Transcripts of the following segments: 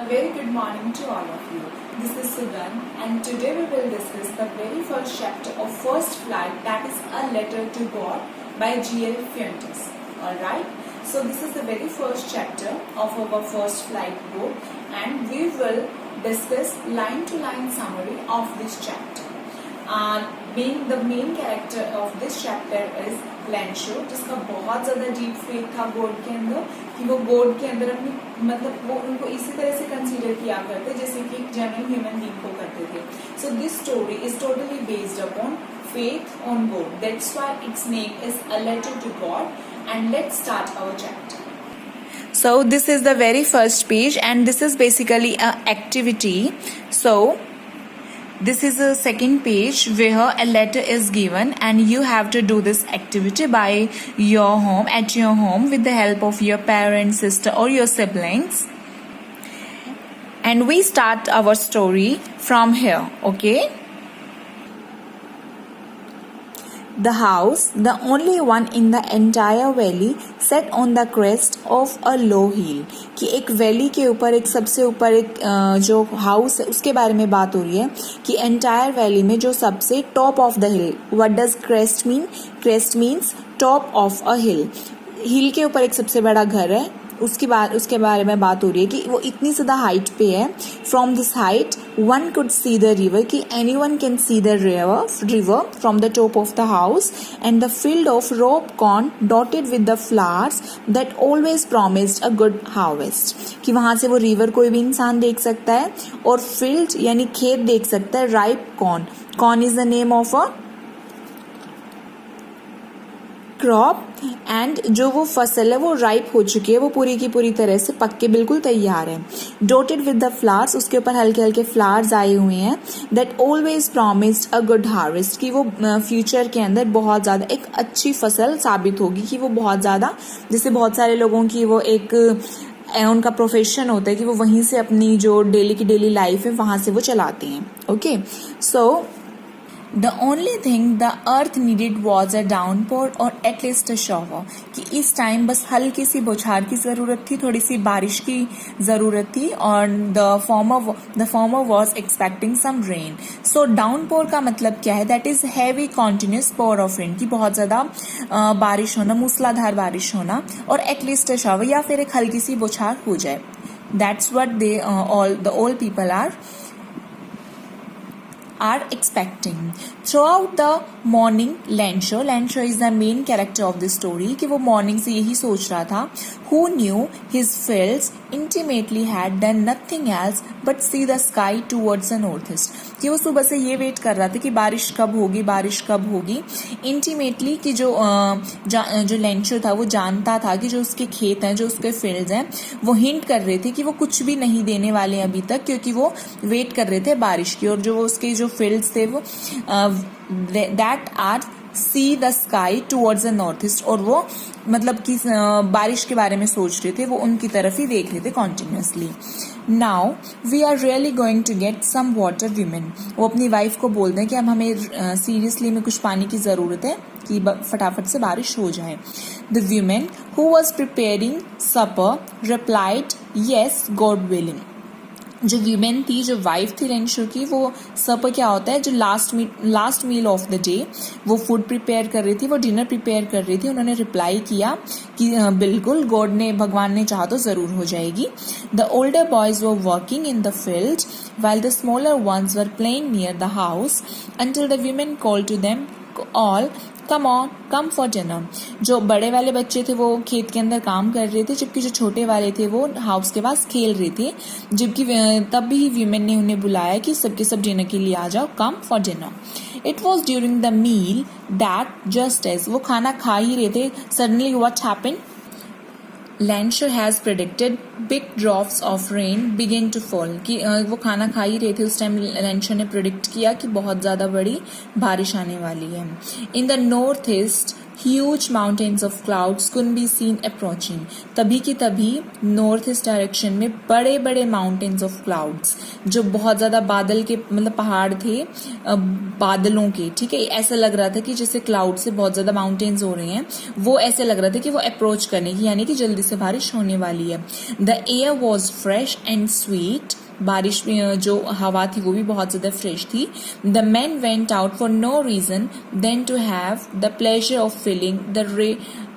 A very good morning to all of you. This is Sudan and today we will discuss the very first chapter of First Flight, that is A Letter to God by G.L. Fuentes. Alright, so this is the very first chapter of our First Flight book and we will discuss line to line summary of this chapter. Being the main character of this chapter is लेंशो, जिसका बहुत ज़्यादा deep faith था God के अंदर कि वो God के अंदर अपनी मतलब वो उनको इसी तरह से कंसीडर किया करते जैसे कि एक जेन्युइन ह्यूमन बीइंग को करते थे. So this story is totally based upon faith on God. That's why its name is A Letter to God. And let's start our chapter. So this is the very first page and this is basically an activity. So this is a second page where a letter is given and you have to do this activity by your home, at your home, with the help of your parents, sister or your siblings. And we start our story from here, okay? The house, the only one in the entire valley, set on the crest of a low hill. कि एक valley के ऊपर एक सबसे ऊपर एक जो house है उसके बारे में बात हो रही है कि एंटायर वैली में जो सबसे top of the hill. What does crest mean? Crest means top of a hill. Hill के ऊपर एक सबसे बड़ा घर है, उसके बारे में बात हो रही है कि वो इतनी ज़्यादा हाइट पे है. From this height one could see the river, कि anyone can see the river from the top of the house. And the field of ripe corn dotted with the flowers that always promised a good harvest. कि वहाँ से वो river कोई भी इंसान देख सकता है और फील्ड यानी खेत देख सकता है. Ripe corn, corn is the name of a crop. And जो वो फसल है वो राइप हो चुकी है, वो पूरी की पूरी तरह से पक के बिल्कुल तैयार है. डॉटेड विद द फ्लावर्स, उसके ऊपर हल्के हल्के फ्लावर्स आए हुए हैं. That always promised a good harvest, कि वो फ्यूचर के अंदर बहुत ज़्यादा एक अच्छी फसल साबित होगी. कि वो बहुत ज़्यादा, जैसे बहुत सारे लोगों की वो एक उनका प्रोफेशन होता है कि वो वहीं से अपनी जो डेली की डेली लाइफ है वहाँ से वो चलाते हैं. Okay, so The only thing the earth needed was a downpour or at least a shower. कि इस टाइम बस हल्की सी बौछार की ज़रूरत थी, थोड़ी सी बारिश की ज़रूरत थी. और the farmer was expecting some rain. So downpour का मतलब क्या है? That is heavy continuous pour of rain, कि बहुत ज़्यादा बारिश होना, मूसलाधार बारिश होना. और at least a shower, या फिर एक हल्की सी बौछार हो जाए. That's what all people are expecting. Throughout the morning, Lancho is the main character of the story, कि वो morning से यही सोच रहा था. Who knew his fields intimately had done nothing else but see the sky towards the northeast. कि वो सुबह से ये वेट कर रहा था कि बारिश कब होगी. Intimately, कि जो लेंचो था वो जानता था कि जो उसके खेत हैं, जो उसके फील्ड्स हैं, वो हिंट कर रहे थे कि वो कुछ भी नहीं देने वाले अभी तक, क्योंकि वो वेट कर रहे थे बारिश की. और जो वो उसके जो फील्ड्स थे वो that R see the sky towards the north east, और वो मतलब कि बारिश के बारे में सोच रहे थे, वो उनकी तरफ ही देख रहे थे continuously. Now we are really going to get some water women. वो अपनी वाइफ को बोलते हैं कि अब हमें सीरियसली में कुछ पानी की ज़रूरत है कि फटाफट से बारिश हो जाए. The women who was preparing supper replied yes God willing. जो वीमेन थी, जो वाइफ थी लेंशो की, वो सपर क्या होता है, जो last meal of the day वो फूड प्रिपेयर कर रही थी, वो डिनर प्रिपेयर कर रही थी. उन्होंने रिप्लाई किया कि बिल्कुल, भगवान ने चाहा तो ज़रूर हो जाएगी. The older boys were working in the field while the smaller ones were playing near the house until the women called to them all, come for dinner. जो बड़े वाले बच्चे थे वो खेत के अंदर काम कर रहे थे, जबकि जो छोटे वाले थे वो हाउस के पास खेल रहे थे. जबकि तब भी वीमेन ने उन्हें बुलाया कि सबके सब डिनर के लिए आ जाओ, come for dinner. It was during the meal that just as, वो खाना खा ही रहे थे, suddenly what happened? Lancho has predicted big drops of rain begin to fall. कि वो खाना खा ही रहे थे उस टाइम Lancho ने प्रिडिक्ट किया कि बहुत ज़्यादा बड़ी बारिश आने वाली है. In the northeast Huge mountains of clouds could be seen approaching. तभी की तभी नॉर्थ ईस्ट डायरेक्शन में बड़े बड़े माउंटेन्स ऑफ क्लाउड्स, जो बहुत ज्यादा बादल के मतलब पहाड़ थे बादलों के, ठीक है, ऐसा लग रहा था कि जैसे क्लाउड से बहुत ज्यादा माउंटेन्स हो रहे हैं, वो ऐसे लग रहा था कि वो अप्रोच करने की, यानी कि जल्दी से बारिश होने वाली है. The air was fresh and sweet. बारिश में जो हवा थी वो भी बहुत ज्यादा फ्रेश थी. The man went out for no reason than to have the pleasure of feeling the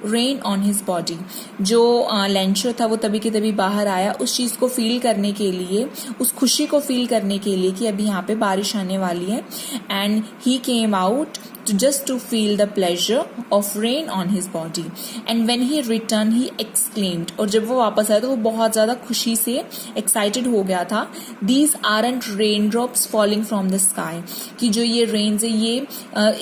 rain on his body. जो लेंशो था वो तभी के तभी बाहर आया उस चीज को फील करने के लिए, उस खुशी को फील करने के लिए कि अभी यहाँ पे बारिश आने वाली है. And he came out just to feel the pleasure of rain on his body. And when he returned, he exclaimed. और जब वो वापस आया तो वो बहुत ज्यादा खुशी से एक्साइटेड हो गया था. These aren't raindrops falling from the sky. कि जो ये रेन्स है ये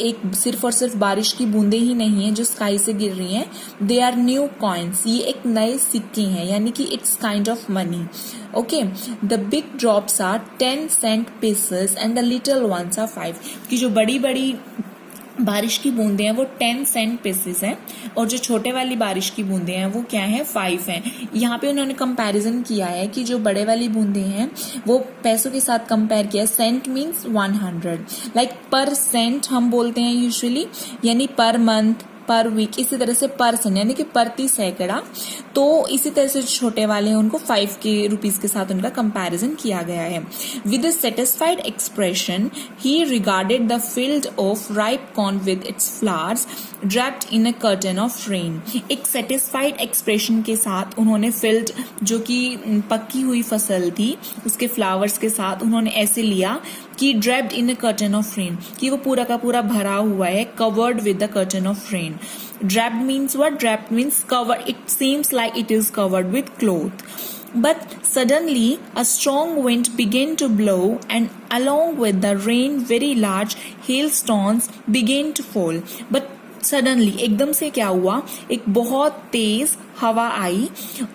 एक सिर्फ और सिर्फ बारिश की बूंदे ही नहीं है जो स्काई से गिर रही हैं. They are new coins. ये एक नए सिक्के हैं, यानी कि it's kind of money. Okay, the big drops are 10 cent pieces and the little ones are 5. कि जो बड़ी बड़ी बारिश की बूंदे हैं वो 10 सेंट पीसेस हैं और जो छोटे वाली बारिश की बूंदे हैं वो क्या है 5 हैं. यहाँ पे उन्होंने कंपैरिजन किया है कि जो बड़े वाली बूंदे हैं वो पैसों के साथ कंपेयर किया है. सेंट मीन्स 100, लाइक पर सेंट हम बोलते हैं यूजुअली, यानी पर मंथ, पर वीक, इसी तरह से परसेंट यानी कि प्रति सैकड़ा. तो इसी तरह से छोटे वाले हैं उनको 5 के रुपीज के साथ उनका कंपैरिजन किया गया है. With a satisfied expression he regarded the field of ripe corn with its flowers draped in a curtain of rain. एक सेटिस्फाइड एक्सप्रेशन के साथ उन्होंने फील्ड, जो कि पक्की हुई फसल थी, उसके फ्लावर्स के साथ उन्होंने ऐसे लिया कि draped in a curtain of rain, कि वो पूरा का पूरा भरा हुआ है, covered with the curtain of rain. Draped means what? Draped means covered. It seems like it is covered with cloth. But suddenly a strong wind began to blow, and along with the rain very large hailstones began to fall. But suddenly एकदम से क्या हुआ, एक बहुत तेज हवा आई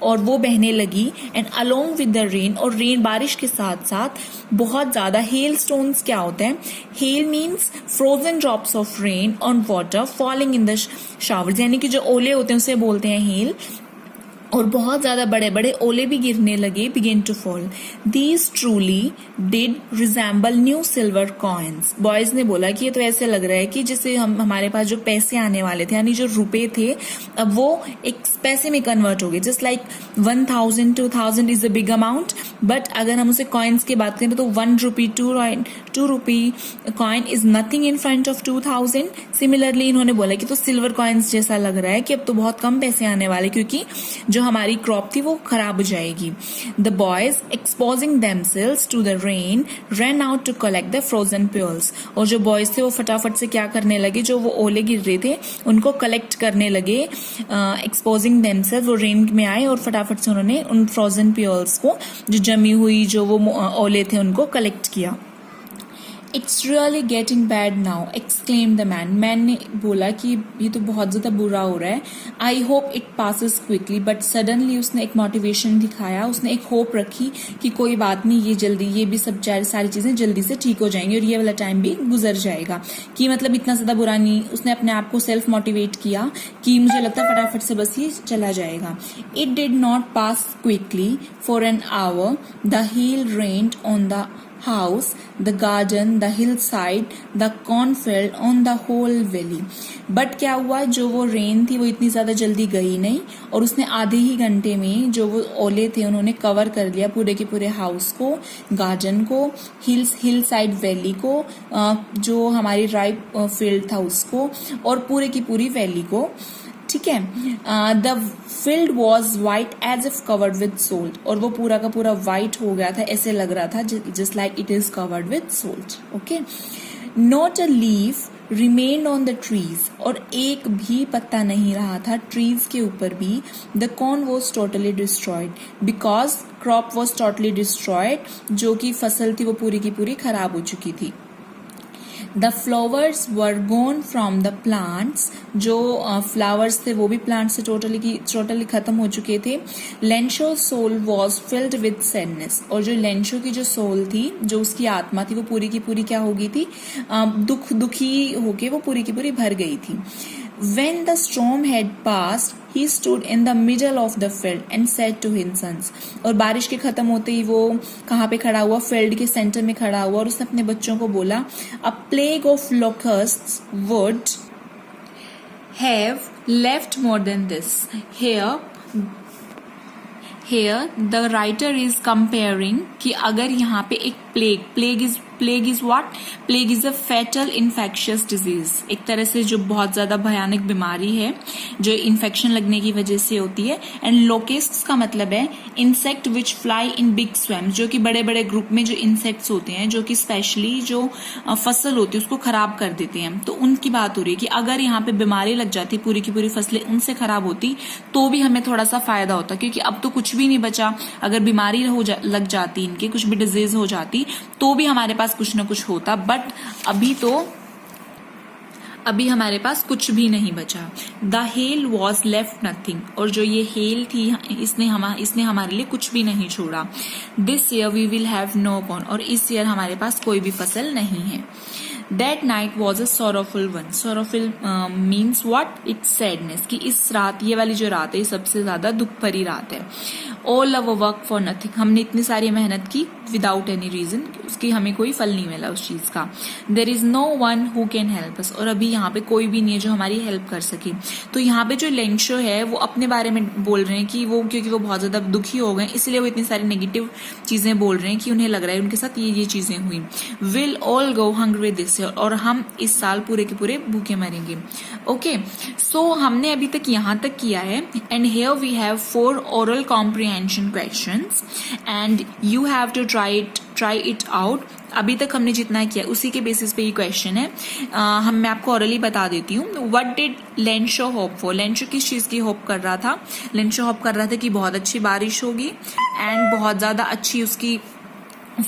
और वो बहने लगी. And along with the rain, और रेन बारिश के साथ साथ बहुत ज्यादा हेल स्टोन्स. क्या होते हैं? Hello means frozen drops of rain on water falling in the showers, यानी कि जो ओले होते हैं उसे बोलते हैं हेल. और बहुत ज्यादा बड़े बड़े ओले भी गिरने लगे, begin to fall. These truly did resemble new silver coins. Boys ने बोला कि ये तो ऐसे लग रहा है कि जैसे हमारे पास जो पैसे आने वाले थे, यानी जो रुपए थे, अब वो एक पैसे में कन्वर्ट हो गए. Just like 1000, 2000 is a big amount, but अगर हम उसे कॉइन्स की बात करें तो 1 रुपी, 2 rupee coin is nothing in front of 2000. Similarly इन्होंने बोला कि तो सिल्वर कॉइन्स जैसा लग रहा है कि अब तो बहुत कम पैसे आने वाले, क्योंकि जो हमारी क्रॉप थी वो खराब हो जाएगी. The boys exposing themselves to the rain run out to collect the frozen pearls. और जो बॉयज थे वो फटाफट से क्या करने लगे, जो वो ओले गिर रहे थे उनको कलेक्ट करने लगे. एक्सपोजिंग देमसेल्व्स, वो रेन में आए और फटाफट से उन्होंने उन फ्रोजन पेयर्स को, जो जमी हुई जो वो ओले थे, उनको कलेक्ट किया. It's really getting bad now, exclaimed the man. Man ने बोला कि ये तो बहुत ज्यादा बुरा हो रहा है. I hope it passes quickly, but suddenly उसने एक मोटिवेशन दिखाया, उसने एक होप रखी कि कोई बात नहीं, ये जल्दी, ये भी सब सारी चीजें जल्दी से ठीक हो जाएंगी और ये वाला टाइम भी गुजर जाएगा, कि मतलब इतना ज्यादा बुरा नहीं. उसने अपने आप को सेल्फ मोटिवेट किया कि मुझे लगता है फटाफट से बस ये चला जाएगा. It did not pass quickly. For an hour the hail rained on the house, the garden, the hillside, the cornfield, on the whole valley. But क्या हुआ, जो वो रेन थी वो इतनी ज्यादा जल्दी गई नहीं और उसने आधे ही घंटे में जो वो ओले थे उन्होंने कवर कर लिया पूरे के पूरे हाउस को, गार्डन को, हिल साइड वैली को, जो हमारी राइप फील्ड था उसको, और पूरे की पूरी वैली को. ठीक है. The field was white as if covered with salt. और वो पूरा का पूरा वाइट हो गया था, ऐसे लग रहा था just like it is covered with salt. Okay. Not a leaf remained on the trees. और एक भी पत्ता नहीं रहा था ट्रीज के ऊपर भी. The corn was totally destroyed because crop was totally destroyed. जो कि फसल थी वो पूरी की पूरी खराब हो चुकी थी. The flowers were gone from the plants. जो flowers थे वो भी plants से totally खत्म हो चुके थे. Lencho's soul was filled with sadness. और जो लेंशो की जो सोल थी, जो उसकी आत्मा थी, वो पूरी की पूरी क्या हो गई थी, दुखी होके वो पूरी की पूरी भर गई थी. When the storm had passed, he stood in the middle of the field and said to his sons. और बारिश के खत्म होते ही वो कहाँ पे खड़ा हुआ? फील्ड के सेंटर में खड़ा हुआ और उसने अपने बच्चों को बोला, A plague of locusts would have left more than this. Here the writer is comparing कि अगर यहाँ पे एक plague is what? Plague is a fatal infectious disease. एक तरह से जो बहुत ज्यादा भयानक बीमारी है जो इन्फेक्शन लगने की वजह से होती है. एंड लोकेस्ट्स का मतलब है insect which fly in big swamps, जो कि बड़े बड़े ग्रुप में जो इंसेक्ट्स होते हैं जो कि स्पेशली जो फसल होती है उसको खराब कर देते हैं. तो उनकी बात हो रही है कि अगर यहाँ पे बीमारी लग जाती, पूरी की पूरी फसलें उनसे खराब होती तो भी हमें थोड़ा सा फायदा होता, क्योंकि अब तो कुछ भी नहीं बचा. अगर बीमारी लग जाती इनकी, कुछ भी डिजीज हो जाती तो भी हमारे पास कुछ ना कुछ होता. बट अभी हमारे पास कुछ भी नहीं बचा. The hell was left nothing, और जो ये हेल थी इसने हमारे लिए कुछ भी नहीं छोड़ा. This year we will have no corn, और इस ईयर हमारे पास कोई भी फसल नहीं है. That night was a sorrowful one. Sorrowful means what? It's sadness. कि इस रात, ये वाली जो रात है सबसे ज्यादा दुख भरी रात है. All our work for nothing. हमने इतनी सारी मेहनत की without any reason, उसकी हमें कोई फल नहीं मिला उस चीज का. There is no one who can help us. और अभी यहाँ पे कोई भी नहीं है जो हमारी हेल्प कर सके. तो यहाँ पे जो लेंशो है वो अपने बारे में बोल रहे हैं कि वो, क्योंकि वो बहुत ज्यादा दुखी हो गए इसलिए वो इतनी सारी नेगेटिव चीजें बोल रहे हैं कि उन्हें लग रहा है उनके साथ ये चीजें हुई. Will all go hungry this year. और हम इस साल पूरे के पूरे भूखे मरेंगे. ओके, सो हमने अभी तक यहाँ तक किया है. And here we have 4 oral comprehension questions and you have to try it out. अभी तक हमने जितना किया उसी के बेसिस पे ये क्वेश्चन है. मैं आपको ऑरली बता देती हूँ. What did Lencho hope for? Lencho किस चीज की होप कर रहा था? लेंशो होप कर रहा था कि बहुत अच्छी बारिश होगी एंड बहुत ज्यादा अच्छी उसकी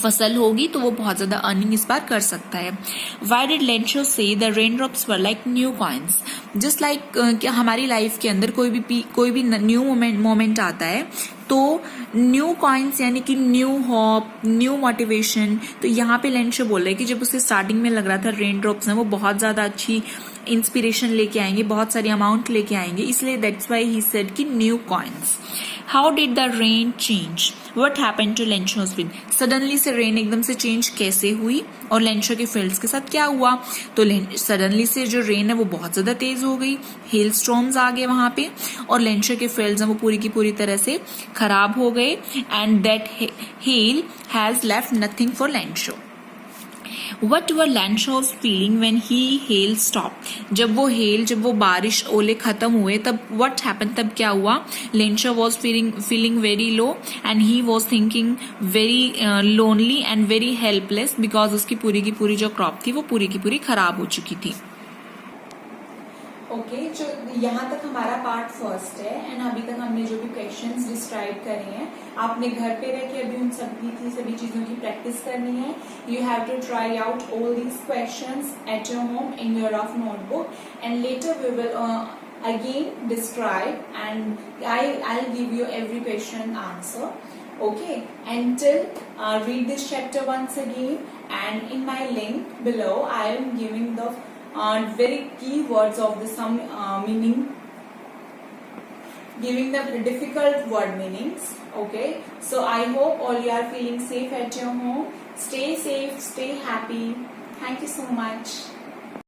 फसल होगी, तो वो बहुत ज्यादा अर्निंग इस बार कर सकता है. वाई डिड लेंशो से the rain drops were like new coins? Just like हमारी लाइफ के अंदर कोई भी न्यू मोमेंट आता है तो न्यू कॉइन्स यानी कि न्यू होप, न्यू मोटिवेशन. तो यहाँ पे लेंशो बोल रहा है कि जब उसके स्टार्टिंग में लग रहा था रेन ड्रॉप्स हैं वो बहुत ज्यादा अच्छी इंस्पिरेशन लेके आएंगे, बहुत सारी अमाउंट लेके आएंगे, इसलिए दैट्स व्हाई ही सेड कि new coins. How did the rain change? What happened to Lencho's field? Suddenly से रेन एकदम से चेंज कैसे हुई और लेंशो के फील्ड्स के साथ क्या हुआ? तो सडनली से जो रेन है वो बहुत ज्यादा तेज हो गई, हेल स्टॉर्म्स आ गए वहां पे, और लेंशो के फील्ड्स हैं वो पूरी की पूरी तरह से खराब हो गए. And that hail has left nothing for Lencho. What were Lanshaw's feeling when hail stopped? जब वो बारिश ओले खत्म हुए तब what happened? तब क्या हुआ? Lanshaw was feeling very low and he was thinking very lonely and very helpless because उसकी पूरी की पूरी जो क्रॉप थी वो पूरी की पूरी खराब हो चुकी थी. ओके, जो यहाँ तक हमारा पार्ट फर्स्ट है एंड अभी तक हमने जो भी क्वेश्चंस डिस्क्राइब करे हैं आपने घर पे रह के अभी उन सभी चीजों की प्रैक्टिस करनी है. You have to try out all these questions at your home in your rough notebook and later we will again describe and I'll give you every question answer. Okay, until read this chapter once again, and in my link below I am giving the very key words of the some meaning, giving the difficult word meanings. Okay, so I hope all you are feeling safe at your home. Stay safe, stay happy. Thank you so much.